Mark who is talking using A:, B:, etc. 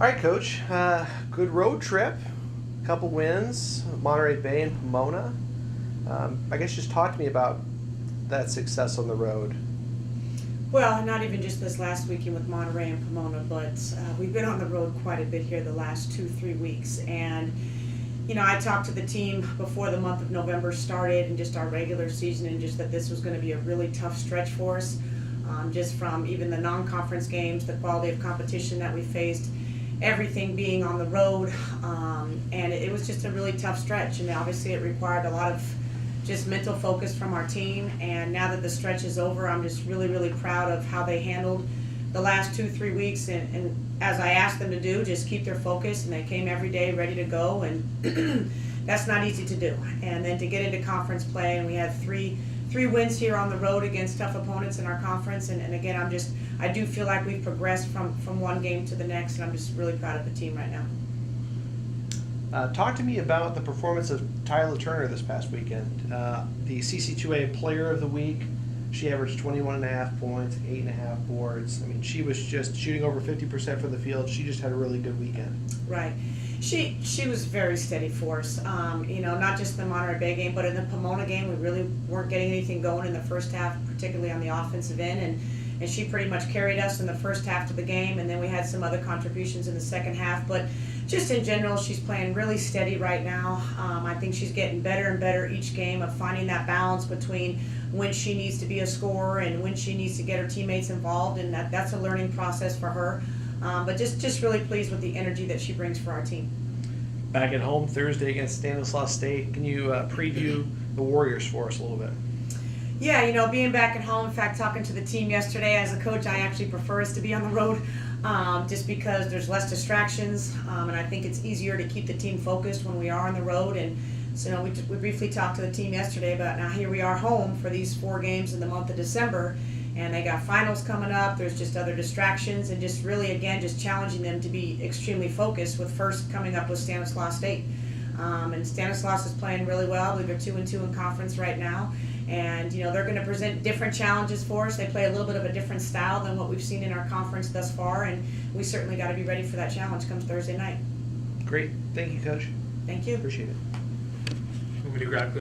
A: All right, Coach. Good road trip. A couple wins, Monterey Bay and Pomona. I guess just talk to me about that success on the road.
B: Well, not even just this last weekend with Monterey and Pomona, but we've been on the road quite a bit here the last 2-3 weeks. And, I talked to the team before the month of November started and just our regular season, and just that this was going to be a really tough stretch for us, just from even the non-conference games, the quality of competition that we faced, everything being on the road. And it was just a really tough stretch. And obviously it required a lot of just mental focus from our team. And now that the stretch is over, I'm just really, really proud of how they handled the last 2-3 weeks. And as I asked them to do, just keep their focus. And they came every day ready to go. And that's not easy to do. And then to get into conference play, and we had three wins here on the road against tough opponents in our conference. And again, I do feel like we've progressed from one game to the next. And I'm just really proud of the team right now.
A: Talk to me about the performance of Tyler Turner this past weekend. The CC2A Player of the Week. She averaged 21.5 points, 8.5 boards. I mean, she was just shooting over 50% from the field. She just had a really good weekend.
B: Right. She was very steady for us. Not just the Monterey Bay game, but in the Pomona game, we really weren't getting anything going in the first half, particularly on the offensive end. And she pretty much carried us in the first half of the game, and then we had some other contributions in the second half. But just in general, she's playing really steady right now. I think she's getting better and better each game of finding that balance between when she needs to be a scorer and when she needs to get her teammates involved, and that's a learning process for her. But just really pleased with the energy that she brings for our team.
A: Back at home Thursday against Stanislaus State. Can you preview the Warriors for us a little bit?
B: Yeah, being back at home, in fact, talking to the team yesterday, as a coach, I actually prefer us to be on the road just because there's less distractions, and I think it's easier to keep the team focused when we are on the road. And so we briefly talked to the team yesterday about now here we are home for these 4 games in the month of December, and they got finals coming up. There's just other distractions, and just really, again, just challenging them to be extremely focused with first coming up with Stanislaus State. And Stanislaus is playing really well. They're 2-2 in conference right now. And, they're going to present different challenges for us. They play a little bit of a different style than what we've seen in our conference thus far. And we certainly got to be ready for that challenge comes Thursday night.
A: Great. Thank you, Coach.
B: Thank you.
A: Appreciate it.
C: Want me to grab